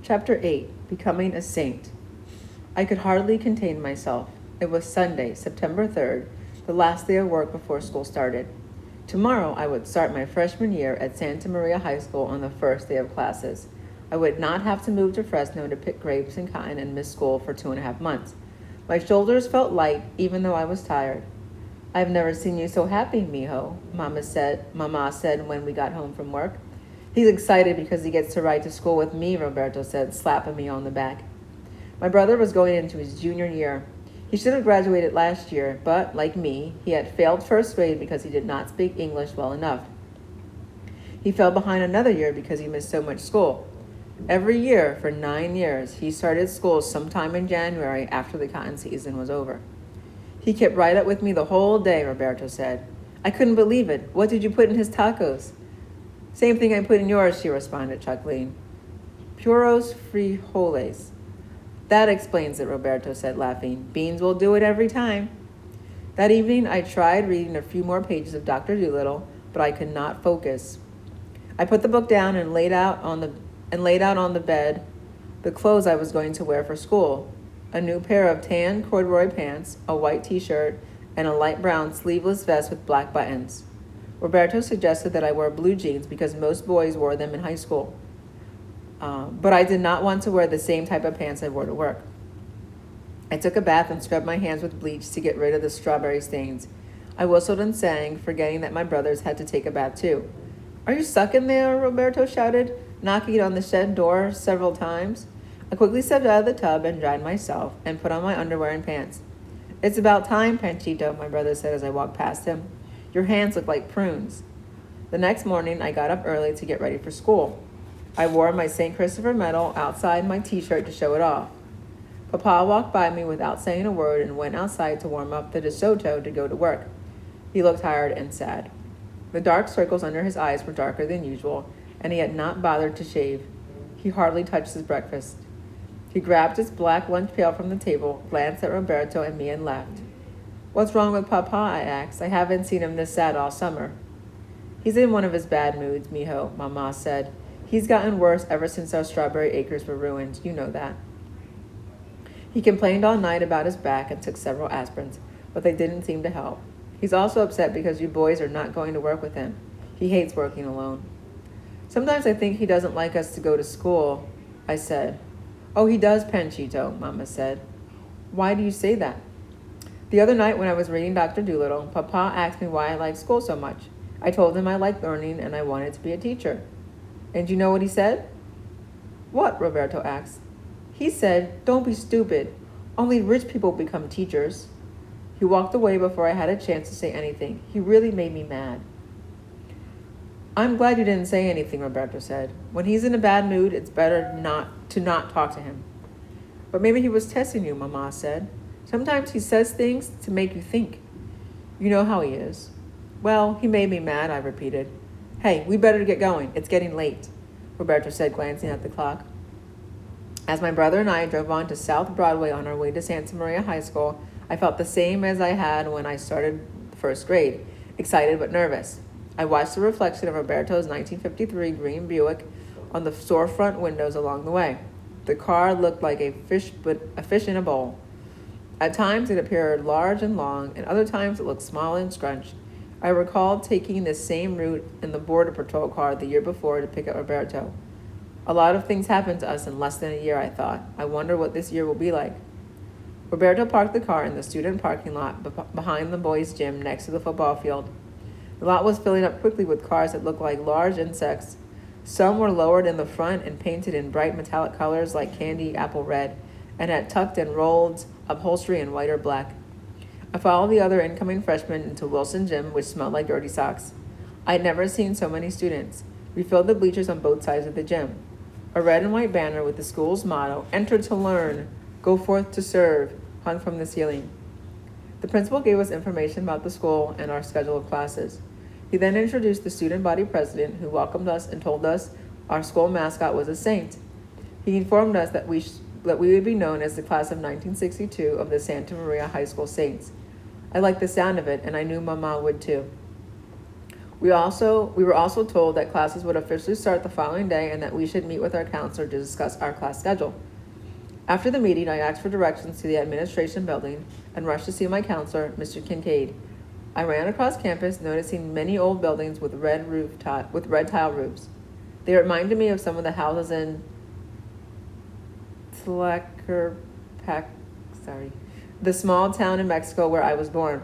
Chapter 8, Becoming a Saint. I could hardly contain myself. It was Sunday, September 3rd, the last day of work before school started. Tomorrow I would start my freshman year at Santa Maria High School on the first day of classes. I would not have to move to Fresno to pick grapes and cotton and miss school for 2.5 months. My shoulders felt light, even though I was tired. "I've never seen you so happy, mijo," Mama said when we got home from work. "He's excited because he gets to ride to school with me," Roberto said, slapping me on the back. My brother was going into his junior year. He should have graduated last year, but, like me, he had failed first grade because he did not speak English well enough. He fell behind another year because he missed so much school. Every year, for 9 years, he started school sometime in January after the cotton season was over. "He kept right up with me the whole day," Roberto said. "I couldn't believe it. What did you put in his tacos?" "Same thing I put in yours," she responded, chuckling. "Puros frijoles." "That explains it," Roberto said, laughing. "Beans will do it every time." That evening, I tried reading a few more pages of Dr. Dolittle, but I could not focus. I put the book down and laid out on the bed the clothes I was going to wear for school: a new pair of tan corduroy pants, a white t-shirt, and a light brown sleeveless vest with black buttons. Roberto suggested that I wear blue jeans because most boys wore them in high school. But I did not want to wear the same type of pants I wore to work. I took a bath and scrubbed my hands with bleach to get rid of the strawberry stains. I whistled and sang, forgetting that my brothers had to take a bath too. "Are you stuck in there?" Roberto shouted, knocking on the shed door several times. I quickly stepped out of the tub and dried myself and put on my underwear and pants. "It's about time, Panchito," my brother said as I walked past him. "Your hands look like prunes." The next morning, I got up early to get ready for school. I wore my St. Christopher medal outside my t-shirt to show it off. Papa walked by me without saying a word and went outside to warm up the DeSoto to go to work. He looked tired and sad. The dark circles under his eyes were darker than usual, and he had not bothered to shave. He hardly touched his breakfast. He grabbed his black lunch pail from the table, glanced at Roberto and me, and left. "What's wrong with Papa?" I asked. "I haven't seen him this sad all summer." "He's in one of his bad moods, mijo," Mama said. "He's gotten worse ever since our strawberry acres were ruined. You know that." He complained all night about his back and took several aspirins, but they didn't seem to help. He's also upset because you boys are not going to work with him. He hates working alone. "Sometimes I think he doesn't like us to go to school," I said. "Oh, he does, Panchito," Mama said. "Why do you say that?" "The other night when I was reading Dr. Dolittle, Papa asked me why I liked school so much. I told him I liked learning and I wanted to be a teacher. And you know what he said?" "What?" Roberto asked. "He said, 'Don't be stupid. Only rich people become teachers.'" He walked away before I had a chance to say anything. He really made me mad. "I'm glad you didn't say anything," Roberto said. "When he's in a bad mood, it's better not talk to him." "But maybe he was testing you," Mama said. "Sometimes he says things to make you think. You know how he is." "Well, he made me mad," I repeated. "Hey, we better get going. It's getting late," Roberto said, glancing at the clock. As my brother and I drove on to South Broadway on our way to Santa Maria High School, I felt the same as I had when I started first grade, excited but nervous. I watched the reflection of Roberto's 1953 green Buick on the storefront windows along the way. The car looked like a fish in a bowl. At times it appeared large and long, and other times it looked small and scrunched. I recalled taking this same route in the Border Patrol car the year before to pick up Roberto. A lot of things happened to us in less than a year, I thought. I wonder what this year will be like. Roberto parked the car in the student parking lot behind the boys' gym next to the football field. The lot was filling up quickly with cars that looked like large insects. Some were lowered in the front and painted in bright metallic colors like candy apple red, and had tucked and rolled upholstery in white or black. I followed the other incoming freshmen into Wilson Gym, which smelled like dirty socks. I had never seen so many students. We filled the bleachers on both sides of the gym. A red and white banner with the school's motto, "Enter to learn, go forth to serve," hung from the ceiling. The principal gave us information about the school and our schedule of classes. He then introduced the student body president, who welcomed us and told us our school mascot was a saint. He informed us that we would be known as the class of 1962 of the Santa Maria High School Saints. I liked the sound of it, and I knew Mama would too. We were also told that classes would officially start the following day and that we should meet with our counselor to discuss our class schedule. After the meeting, I asked for directions to the administration building and rushed to see my counselor, Mr. Kincaid. I ran across campus, noticing many old buildings with red tile roofs. They reminded me of some of the houses in Tlaquepaque, the small town in Mexico where I was born.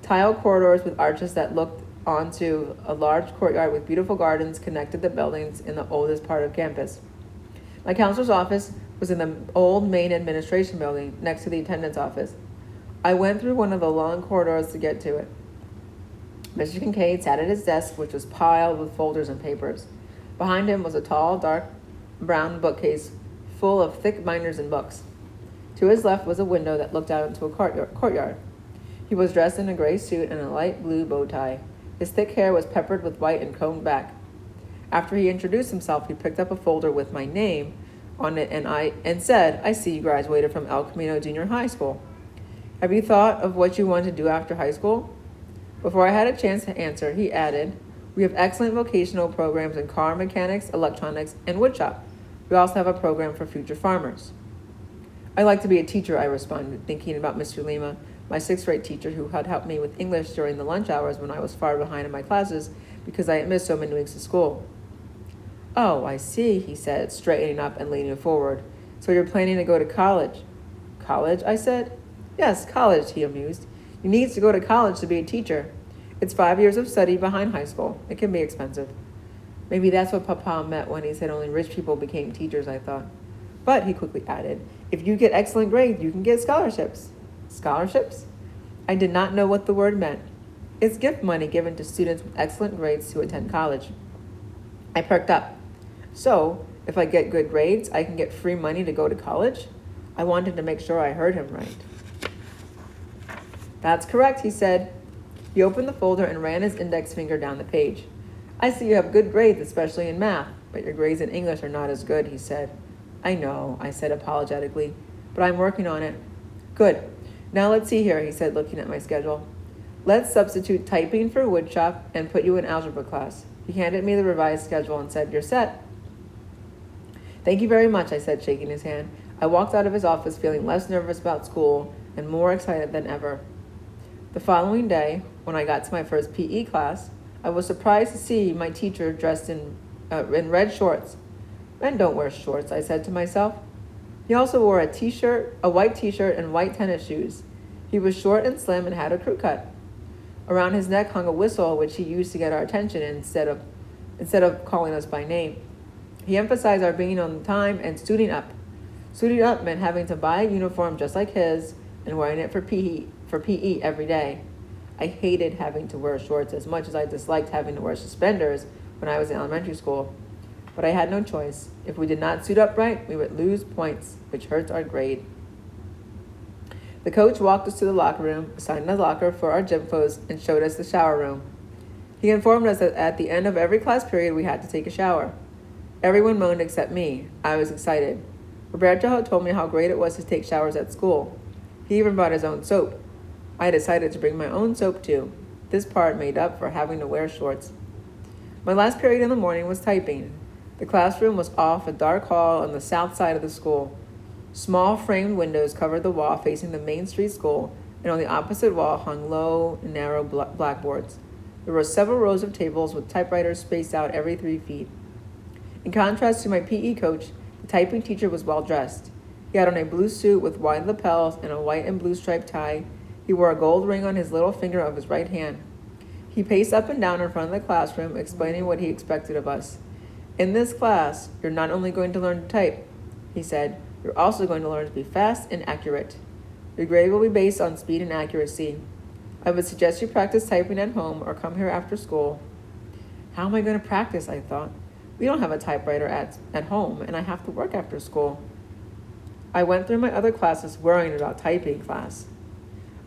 Tile corridors with arches that looked onto a large courtyard with beautiful gardens connected the buildings in the oldest part of campus. My counselor's office was in the old main administration building next to the attendance office. I went through one of the long corridors to get to it. Mr. Kincaid sat at his desk, which was piled with folders and papers. Behind him was a tall, dark brown bookcase full of thick binders and books. To his left was a window that looked out into a courtyard. He was dressed in a gray suit and a light blue bow tie. His thick hair was peppered with white and combed back. After he introduced himself, he picked up a folder with my name on it and said, "I see you graduated from El Camino Junior High School. Have you thought of what you want to do after high school?" Before I had a chance to answer, he added, "We have excellent vocational programs in car mechanics, electronics, and woodshop. We also have a program for future farmers." "I'd like to be a teacher," I responded, thinking about Mr. Lima, my sixth-grade teacher who had helped me with English during the lunch hours when I was far behind in my classes because I had missed so many weeks of school. "Oh, I see," he said, straightening up and leaning forward. "So you're planning to go to college?" "College?" I said. "Yes, college," he amused. "You need to go to college to be a teacher. It's 5 years of study behind high school. It can be expensive." Maybe that's what Papa meant when he said only rich people became teachers, I thought. But, he quickly added, "if you get excellent grades, you can get scholarships." Scholarships? I did not know what the word meant. It's gift money given to students with excellent grades to attend college. I perked up. So, if I get good grades, I can get free money to go to college? I wanted to make sure I heard him right. "That's correct," he said. He opened the folder and ran his index finger down the page. "I see you have good grades, especially in math, but your grades in English are not as good," he said. "I know," I said apologetically, "but I'm working on it." "Good. Now let's see here," he said, looking at my schedule. "Let's substitute typing for woodshop and put you in algebra class." He handed me the revised schedule and said, "You're set." "Thank you very much," I said, shaking his hand. I walked out of his office feeling less nervous about school and more excited than ever. The following day, when I got to my first PE class, I was surprised to see my teacher dressed in red shorts. "Men don't wear shorts," I said to myself. He also wore a white t-shirt and white tennis shoes. He was short and slim and had a crew cut. Around his neck hung a whistle, which he used to get our attention instead of calling us by name. He emphasized our being on time and suiting up. Suiting up meant having to buy a uniform just like his and wearing it for PE every day. I hated having to wear shorts as much as I disliked having to wear suspenders when I was in elementary school. But I had no choice. If we did not suit up right, we would lose points, which hurts our grade. The coach walked us to the locker room, assigned a locker for our gym clothes, and showed us the shower room. He informed us that at the end of every class period, we had to take a shower. Everyone moaned except me. I was excited. Roberto had told me how great it was to take showers at school. He even brought his own soap. I decided to bring my own soap too. This part made up for having to wear shorts. My last period in the morning was typing. The classroom was off a dark hall on the south side of the school. Small framed windows covered the wall facing the Main Street school, and on the opposite wall hung low, narrow blackboards. There were several rows of tables with typewriters spaced out every 3 feet. In contrast to my PE coach, the typing teacher was well dressed. He had on a blue suit with wide lapels and a white and blue striped tie. He wore a gold ring on his little finger of his right hand. He paced up and down in front of the classroom, explaining what he expected of us. "In this class, you're not only going to learn to type," he said, "you're also going to learn to be fast and accurate. Your grade will be based on speed and accuracy. I would suggest you practice typing at home or come here after school." How am I going to practice, I thought. We don't have a typewriter at home, and I have to work after school. I went through my other classes worrying about typing class.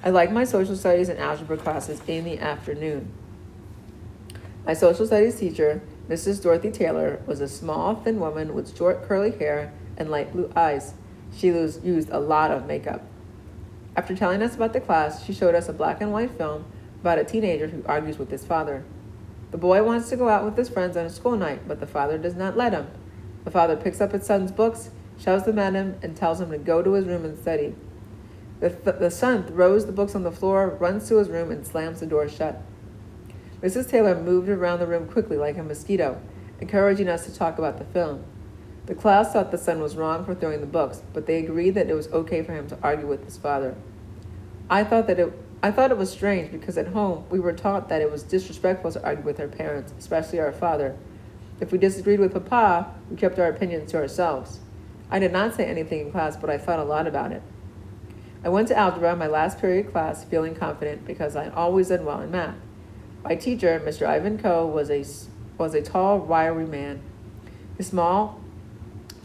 I liked my social studies and algebra classes in the afternoon. My social studies teacher, Mrs. Dorothy Taylor, was a small, thin woman with short, curly hair and light blue eyes. She used a lot of makeup. After telling us about the class, she showed us a black and white film about a teenager who argues with his father. The boy wants to go out with his friends on a school night, but the father does not let him. The father picks up his son's books, shoves them at him, and tells him to go to his room and study. The son throws the books on the floor, runs to his room, and slams the door shut. Mrs. Taylor moved around the room quickly like a mosquito, encouraging us to talk about the film. The class thought the son was wrong for throwing the books, but they agreed that it was okay for him to argue with his father. I thought it was strange because at home we were taught that it was disrespectful to argue with our parents, especially our father. If we disagreed with Papa, we kept our opinions to ourselves. I did not say anything in class, but I thought a lot about it. I went to algebra, my last period class, feeling confident because I always did well in math. My teacher, Mr. Ivan Coe, was a tall, wiry man. His small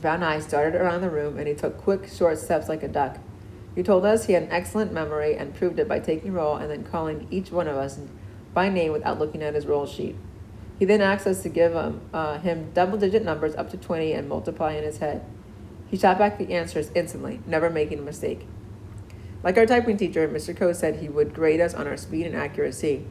brown eyes darted around the room, and he took quick, short steps like a duck. He told us he had an excellent memory and proved it by taking roll and then calling each one of us by name without looking at his roll sheet. He then asked us to give him double-digit numbers up to 20 and multiply in his head. He shot back the answers instantly, never making a mistake. Like our typing teacher, Mr. Coe said he would grade us on our speed and accuracy.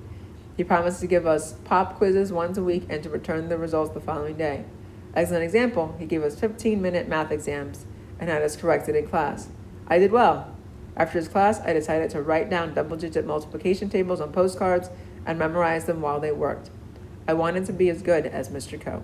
He promised to give us pop quizzes once a week and to return the results the following day. As an example, he gave us 15-minute math exams and had us corrected in class. I did well. After his class, I decided to write down double-digit multiplication tables on postcards and memorize them while they worked. I wanted to be as good as Mr. Coe.